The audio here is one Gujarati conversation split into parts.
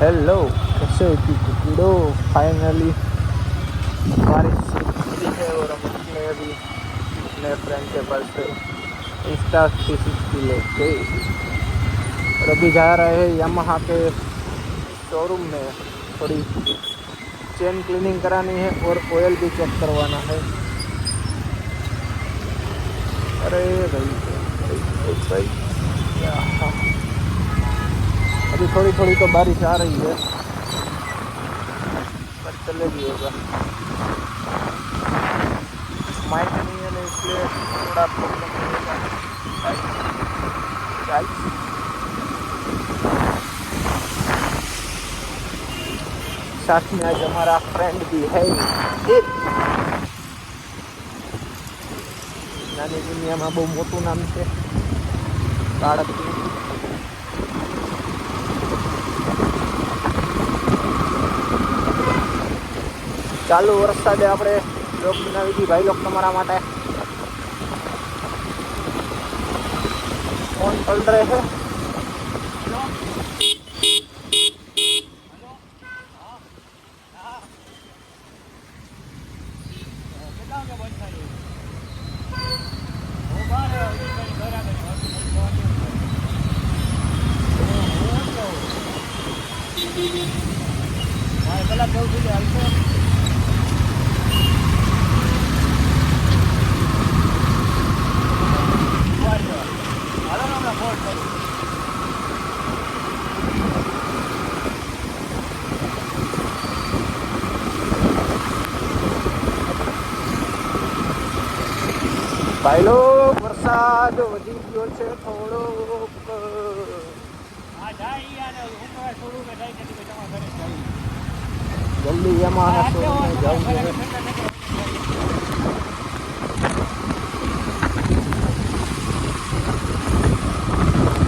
हेलो, कैसे हो कीड़ो? फाइनली बारिश रुकी है और हम निकले अभी अपने फ्रेंड के पास से इंस्टा 360 लेके। और अभी जा रहे हैं यामाहा के शोरूम में, थोड़ी चेन क्लीनिंग करानी है और ऑयल भी चेक करवाना है। अरे भाई अभी थोड़ी थोड़ी तो बारिश आ रही है, पर चलेगी होगा। माइक नहीं है ना, इसलिए थोड़ा प्रॉब्लम होगा। साथ में आज हमारा फ्रेंड भी है। नानी दुनिया में बहुत मोटू नाम है बाळक। चालू वरसादे આપણે બ્લોગ બનાવી દી ભાઈ લોક તમારા માટે। ફોન ચલ રહે છે। ભાઈ લોક વરસાદ વધી ગયો છે થોડો। જલ્દી એમાં જવું છે।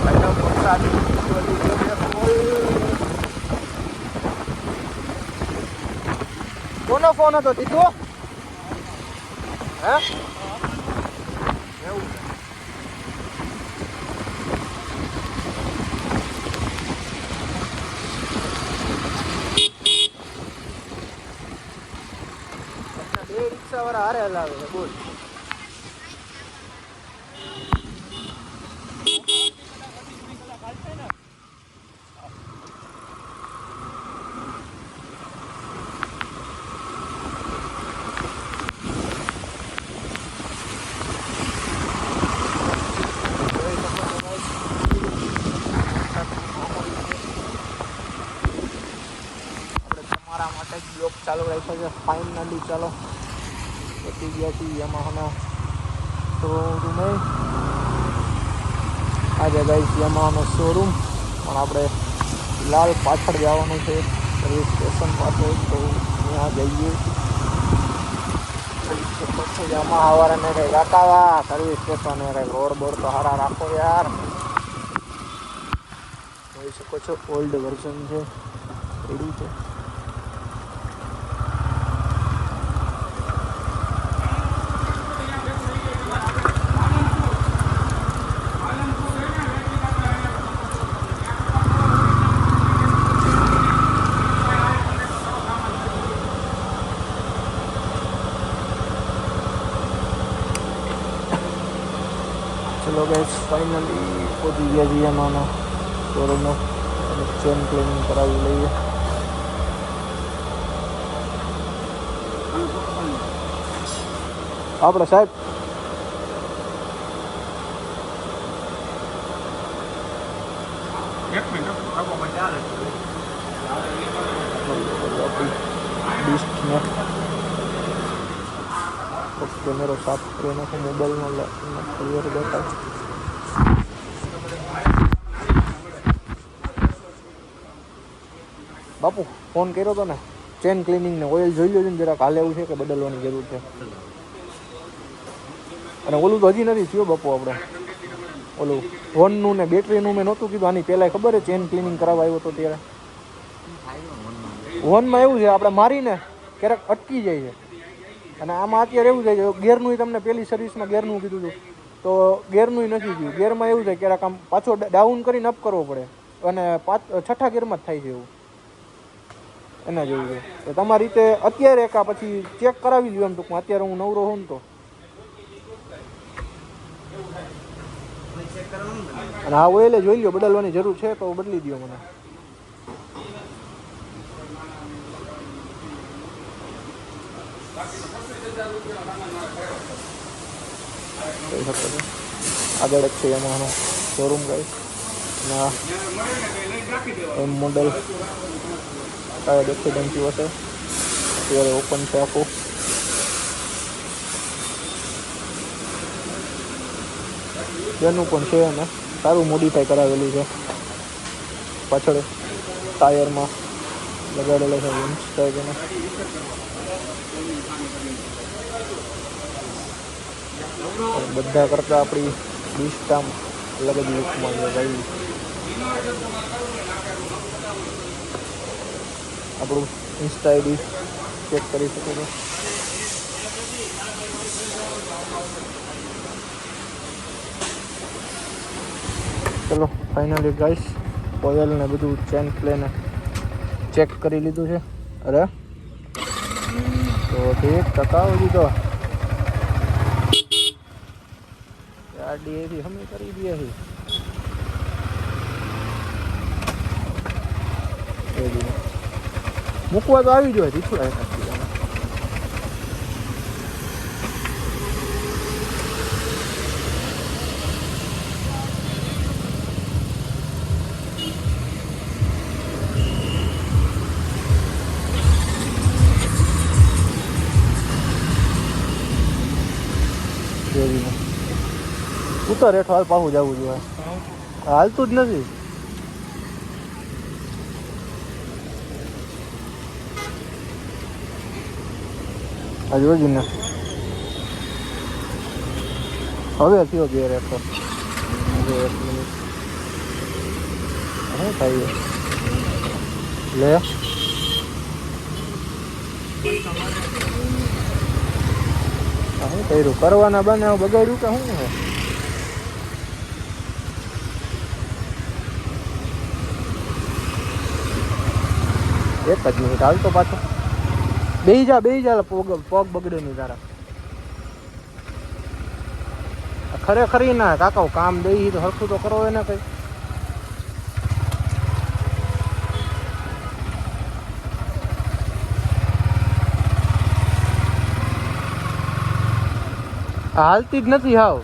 ભાઈ લોક વરસાદ વધી ગયો છે ફૂલ। કોનો ફોન હતો દીધો હે? रिक्शा वाला हारे हलावे बोल। ब्लॉग चालू राख्यो છે फाइनली। चलो पहुंची गया थी यामाहा शोरूम में। आज गाइस यामाहा शोरूम और આપણે લાલ પાછળ જવાનું છે સર્વિસ સ્ટેશન પાસે, તો ત્યાં જઈએ। પછી यामाहा વાળાને કંઈક રાખાવા સર્વિસ સ્ટેશન કંઈક રોડ બોર્ડ તો સારા રાખો યાર। જોઈ શકો છો ઓલ્ડ વર્ઝન છે એડી છે। चलो गैस फाइनली पहुंची गया जी यामाहा शोरूम में। चेन क्लीनिंग करावी लईए। આપણે સાહેબ એક મિનિટ આપો મને ચાલે डिस्ट में कैमरा साफ करने को मोबाइल में क्लियर देखा। बापू फोन कर्यो तो ने चेन क्लीनिंग ने ऑयल જોઈ લો જરા કાલે એવું છે કે બદલવાની જરૂર છે। અને ઓલું તો હજી નથી થયો બાપુ। આપણે ઓલું વનનું ને બેટરીનું મેં નહોતું કીધું આની પહેલાં ખબર છે ચેન ક્લીનિંગ કરાવવા આવ્યો તો ત્યારે। વનમાં એવું છે આપણે મારીને ક્યારેક અટકી જાય છે, અને આમાં અત્યારે એવું થાય છે ગેરનું તમને પહેલી સર્વિસમાં ગેરનું કીધું હતું તો ગેરનું નથી થયું। ગેરમાં એવું થાય ક્યારેક આમ પાછો ડાઉન કરીને અપ કરવો પડે અને છઠ્ઠા ગેરમાં જ થાય છે એવું। એના જેવું છે. તો તમારી રીતે અત્યારે કા પછી ચેક કરાવી લ્યો એમ ટૂંકમાં. અત્યારે હું નવરો હોઉં ને તો. અને આ ઓઇલ જોઈ લ્યો, બદલવાની જરૂર છે તો બદલી દો મને. આગળ જ છે એમાં શોરૂમ ગાઈસ. ના એમ મોડલ ટાયર એક્સિડન્ટ થયું હશે, અત્યારે ઓપન છે આખું. બેનું પણ છે અને સારું મોડિફાઈ કરાવેલું છે. પાછળ ટાયરમાં લગાડેલા છે વિન્સ ટાઈપના. બધા કરતાં આપણી ડિસ્ટામ અલગ જ લુકમાં છે ભાઈ. આપણું ઇન્સ્ટા આઈડી ચેક કરી શકો છો. ચલો ફાઇનલી ગાઈસ ઓઇલ ને બધું ચેન પ્લેને ચેક કરી લીધું છે. અરે તો 1% હજી તો ગાડી એવી હમી કરી દે છે. મૂકવા તો આવી જોઈએ દીઠું એકાદ. ઉતર હેઠો હાલ પાછું જવું જોઈએ. હાલતું જ નથી. આ જોજી ને હવે થયો ગેર હેઠો. એક મિનિટ શું થાય લે. શું કર્યું કરવાના બને બગાડ્યું કે શું છે? એક જ મિનિટ હાલ તો પાછો બેહી જા પગ બગડે નહીં તારા. ખરેખર ના કાકા કામ દઈ તો હરખું તો કરો એને કઈ. હાલતી જ નથી હાવ.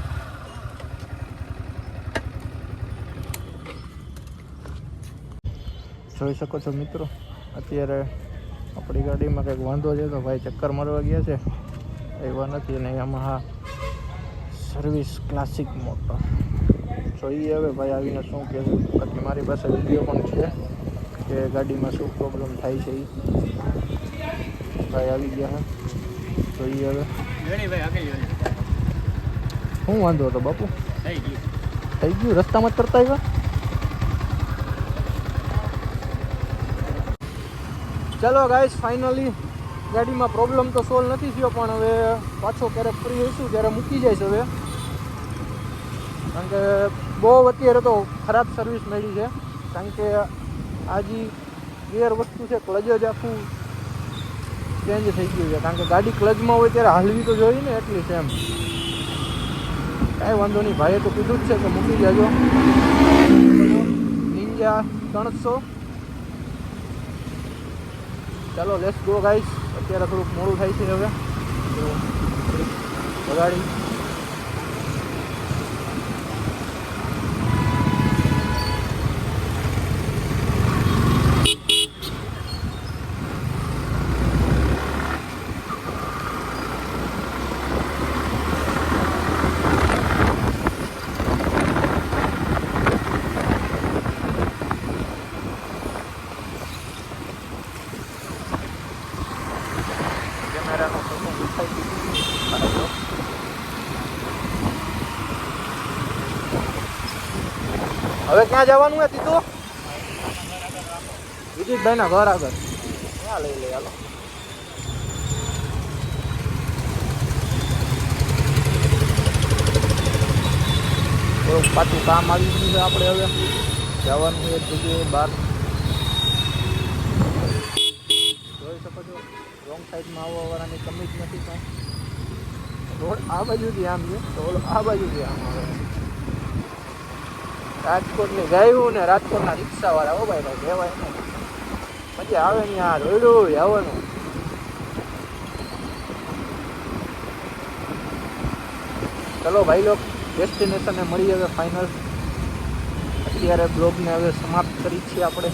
જોઈ શકો છો મિત્રો, અત્યારે આપણી ગાડીમાં કંઈક વાંધો છે તો ભાઈ ચક્કર મારવા ગયા છે, એવા નથી. અને આમાં હા સર્વિસ ક્લાસિક મોટર જોઈએ હવે ભાઈ આવીને શું કહે છે. બાકી મારી પાસે વિડીયો પણ છે કે ગાડીમાં શું પ્રોબ્લેમ થાય છે. એ ભાઈ આવી ગયા છે, જોઈએ હવે શું વાંધો હતો બાપુ. થઈ ગયું રસ્તામાં જ કરતા આવ્યા. ચલો ગાઈસ ફાઇનલી ગાડીમાં પ્રોબ્લેમ તો સોલ્વ નથી થયો, પણ હવે પાછો ક્યારેક ફ્રી હોઈશું ત્યારે મૂકી જઈશ હવે. કારણ કે બહુ અત્યારે તો ખરાબ સર્વિસ મળી છે. કારણ કે આ જે ગેર વસ્તુ છે ક્લચ જ આખું ચેન્જ થઈ ગયું છે. કારણ કે ગાડી ક્લચમાં હોય ત્યારે હાલવી તો જોઈએ ને એટલી છે એમ. કાંઈ વાંધો નહીં, ભાઈએ તો કીધું જ છે કે મૂકી જજો. નિંજા 300. ચાલો લેટ્સ ગો ગાઈસ. અત્યારે થોડુંક મોડું થાય છે હવે ગાડી. હવે ક્યાં જવાનું હે તીતું? વિજિતભાઈ ના ઘર આગળ ક્યાં લઈ લે. હાલો પાછું કામ આવી ગયું છે. આપણે હવે જવાનું એક જગ્યાએ બહાર. શકો છો. રોંગ સાઈડમાં આવવાવાળાની કમી જ નથી કાંઈ. રોડ આ બાજુથી આમ છે તો ઓલો આ બાજુથી આમ આવે. રાજકોટની ગાયું ને રાજકોટના રિક્ષાવાળા હો ભાઈ કહેવાય ને મજા આવે ને આ રોયડું આવવાનું. ચલો ભાઈ લોક ડેસ્ટિનેશને મળી હવે ફાઇનલ. અત્યારે બ્લોગને હવે સમાપ્ત કરી છીએ આપણે.